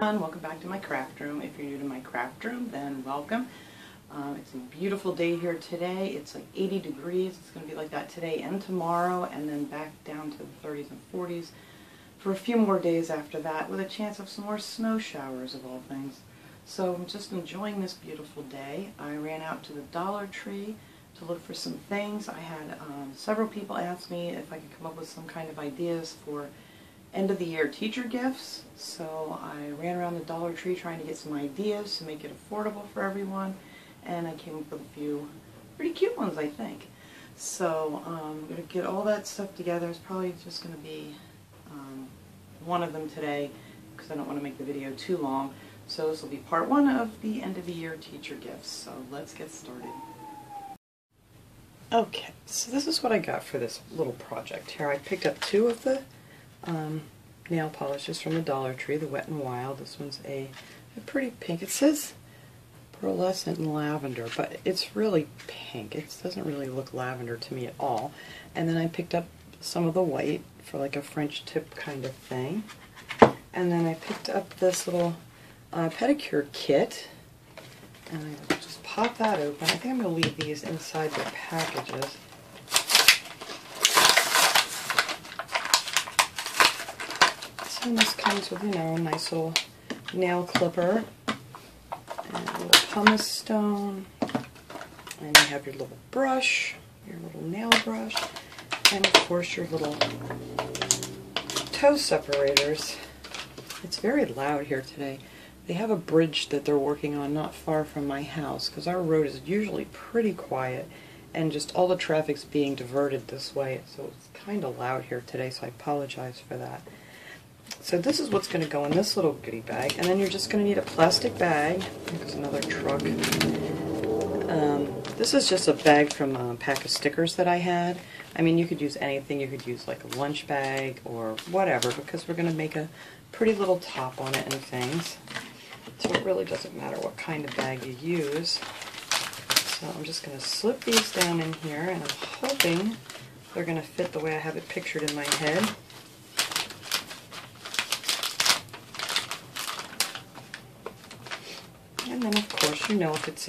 Welcome back to my craft room. If you're new to my craft room, then welcome. It's a beautiful day here today. It's like 80 degrees. It's going to be like that today and tomorrow, and then back down to the 30s and 40s for a few more days after that, with a chance of some more snow showers of all things. So I'm just enjoying this beautiful day. I ran out to the Dollar Tree to look for some things. I had several people ask me if I could come up with some kind of ideas for end of the year teacher gifts, so I ran around the Dollar Tree trying to get some ideas to make it affordable for everyone, and I came up with a few pretty cute ones, I think. So I'm going to get all that stuff together. It's probably just going to be one of them today because I don't want to make the video too long. So this will be part one of the end of the year teacher gifts. So let's get started. Okay, so this is what I got for this little project here. I picked up two of the nail polishes from the Dollar Tree, the Wet n Wild. This one's a pretty pink. It says pearlescent and lavender, but it's really pink. It doesn't really look lavender to me at all. And then I picked up some of the white for like a French tip kind of thing. And then I picked up this little pedicure kit, and I just pop that open. I think I'm going to leave these inside their packages. And this comes with, you know, a nice little nail clipper and a little pumice stone, and you have your little brush, your little nail brush, and of course your little toe separators. It's very loud here today. They have a bridge that they're working on not far from my house, because our road is usually pretty quiet and just all the traffic's being diverted this way, so it's kind of loud here today, so I apologize for that. So this is what's going to go in this little goodie bag, and then you're just going to need a plastic bag. There's another truck. This is just a bag from a pack of stickers that I had. I mean, you could use anything. You could use like a lunch bag or whatever, because we're going to make a pretty little top on it and things. So it really doesn't matter what kind of bag you use. So I'm just going to slip these down in here, and I'm hoping they're going to fit the way I have it pictured in my head. And then, of course, you know, if it's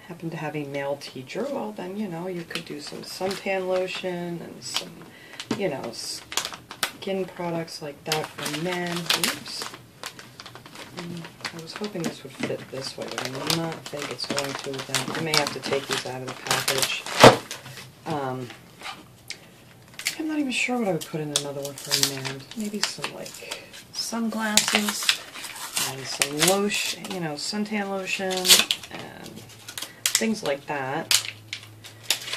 happen to have a male teacher, well, then, you know, you could do some suntan lotion and some, you know, skin products like that for men. Oops. I was hoping this would fit this way, but I do not think it's going to. Then I may have to take these out of the package. I'm not even sure what I would put in another one for a man. Maybe some, like, sunglasses and some lotion, you know, suntan lotion and things like that.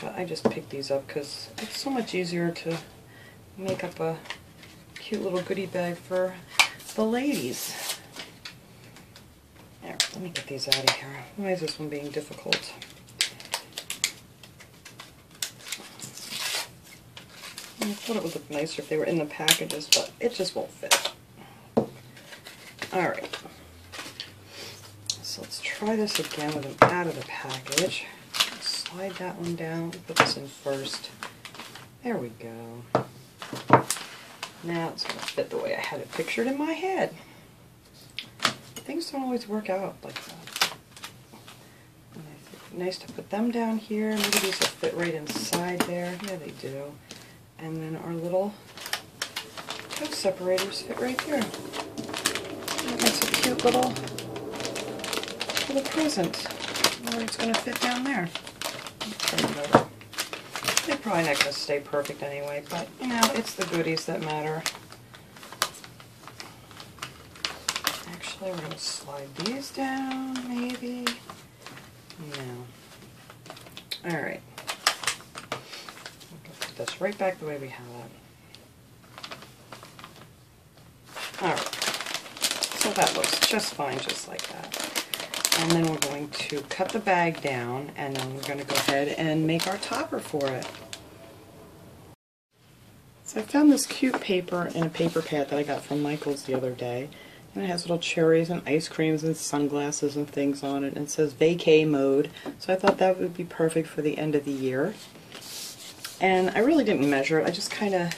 But I just picked these up because it's so much easier to make up a cute little goodie bag for the ladies. There, let me get these out of here. Why is this one being difficult? I thought it would look nicer if they were in the packages, but it just won't fit. Alright, so let's try this again with them out of the package. Slide that one down, put this in first. There we go. Now it's going to fit the way I had it pictured in my head. Things don't always work out like that. And I think nice to put them down here. Maybe these will fit right inside there. Yeah, they do. And then our little toe separators fit right here. That makes a cute little present. Where it's going to fit down there. Turn it over. They're probably not going to stay perfect anyway, but you know, it's the goodies that matter. Actually, we're going to slide these down, maybe. No. Alright. Put this right back the way we have it. Alright. So that looks just fine, just like that. And then we're going to cut the bag down, and then we're going to go ahead and make our topper for it. So I found this cute paper in a paper pad that I got from Michael's the other day. And it has little cherries and ice creams and sunglasses and things on it. And it says vacay mode. So I thought that would be perfect for the end of the year. And I really didn't measure it. I just kind of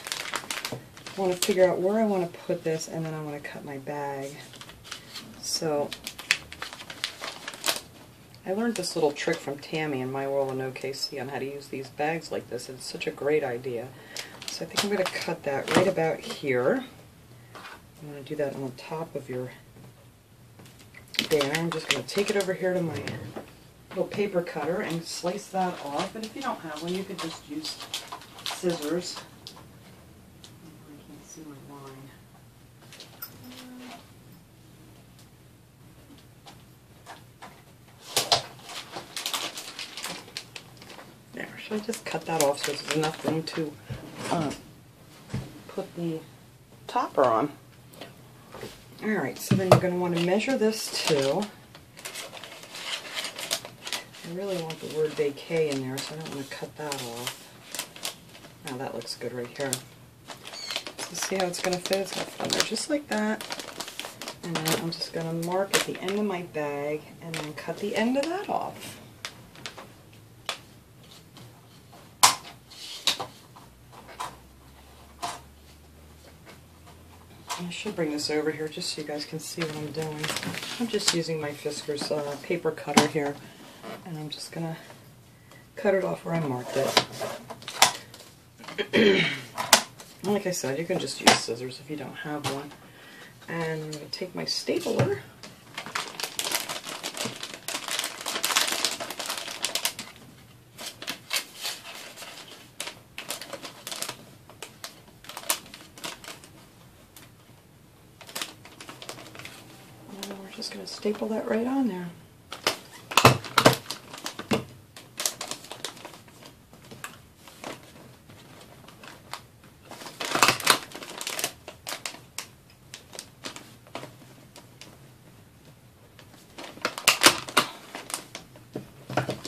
want to figure out where I want to put this, and then I want to cut my bag. So I learned this little trick from Tammy in My World in OKC on how to use these bags like this. It's such a great idea. So I think I'm going to cut that right about here. I'm going to do that on the top of your banner. I'm just going to take it over here to my little paper cutter and slice that off. And if you don't have one, you could just use scissors. I can't see my line. There, should I just cut that off so there's enough room to put the topper on? Alright, so then you're going to want to measure this too. I really want the word vacay in there, so I don't want to cut that off. Now that looks good right here. So see how it's going to fit? It's going to fit on there just like that. And then I'm just going to mark at the end of my bag and then cut the end of that off. I should bring this over here just so you guys can see what I'm doing. I'm just using my Fiskars paper cutter here, and I'm just going to cut it off where I marked it. Like I said, you can just use scissors if you don't have one. And I'm going to take my stapler. Just going to staple that right on there.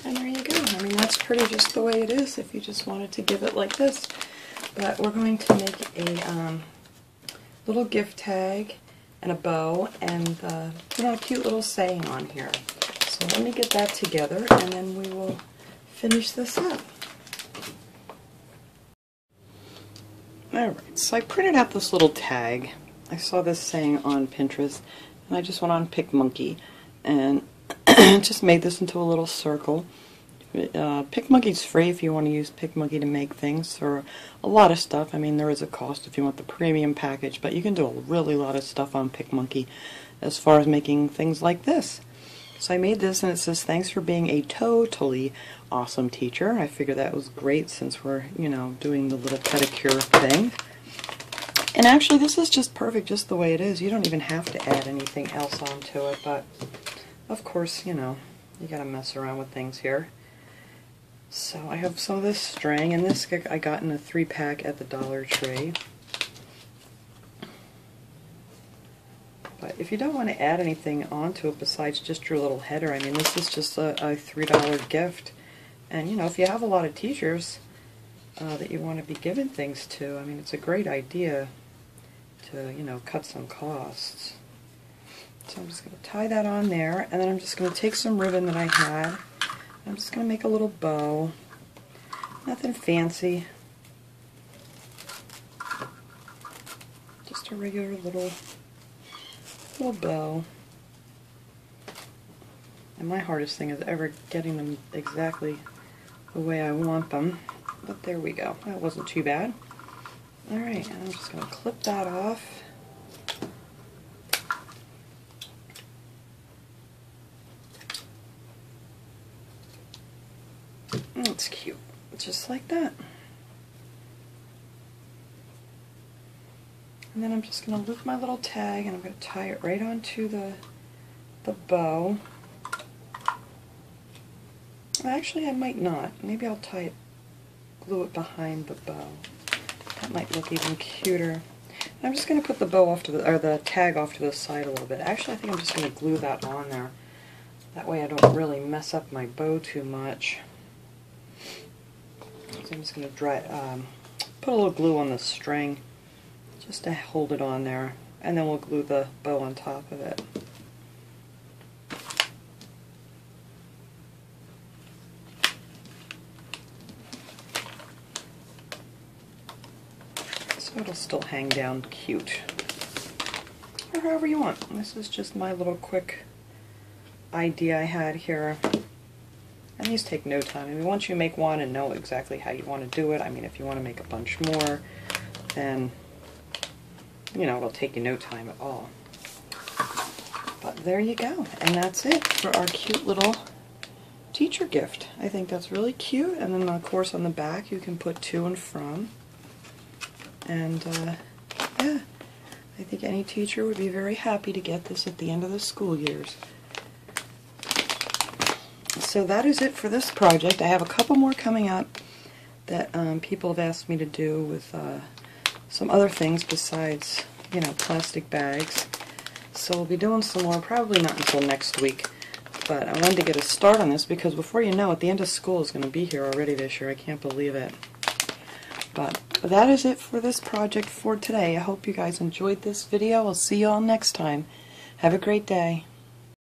And there you go. I mean, that's pretty just the way it is if you just wanted to give it like this. But we're going to make a little gift tag and a bow, and put on a cute little saying on here. So let me get that together, and then we will finish this up. Alright, so I printed out this little tag. I saw this saying on Pinterest, and I just went on PicMonkey, and just made this into a little circle. PicMonkey's free if you want to use PicMonkey to make things for a lot of stuff. I mean, there is a cost if you want the premium package, but you can do a really lot of stuff on PicMonkey as far as making things like this. So I made this, and it says, "Thanks for being a totally awesome teacher." I figured that was great since we're, you know, doing the little pedicure thing. And actually, this is just perfect just the way it is. You don't even have to add anything else onto it, but of course, you know, you gotta mess around with things here. So I have some of this string, and this I got in a 3-pack at the Dollar Tree. But if you don't want to add anything onto it besides just your little header, I mean, this is just a $3 gift. And, you know, if you have a lot of teachers that you want to be giving things to, I mean, it's a great idea to, you know, cut some costs. So I'm just going to tie that on there, and then I'm just going to take some ribbon that I had. I'm just going to make a little bow. Nothing fancy. Just a regular little bow. And my hardest thing is ever getting them exactly the way I want them. But there we go. That wasn't too bad. Alright, and I'm just going to clip that off. It's cute, just like that. And then I'm just going to loop my little tag, and I'm going to tie it right onto the bow. Actually, I might not. Maybe I'll glue it behind the bow. That might look even cuter. And I'm just going to put the bow off to the tag off to the side a little bit. Actually, I think I'm just going to glue that on there. That way I don't really mess up my bow too much. So I'm just going to put a little glue on the string just to hold it on there, and then we'll glue the bow on top of it. So it'll still hang down cute. or however you want. This is just my little quick idea I had here. And these take no time. I mean, once you make one and know exactly how you want to do it, I mean, if you want to make a bunch more, then, you know, it'll take you no time at all. But there you go. And that's it for our cute little teacher gift. I think that's really cute. And then, of course, on the back, you can put to and from. And, yeah, I think any teacher would be very happy to get this at the end of the school years. So that is it for this project. I have a couple more coming up that people have asked me to do with some other things besides, you know, plastic bags. So we'll be doing some more, probably not until next week. But I wanted to get a start on this because before you know it, the end of school is going to be here already this year. I can't believe it. But that is it for this project for today. I hope you guys enjoyed this video. I'll see you all next time. Have a great day.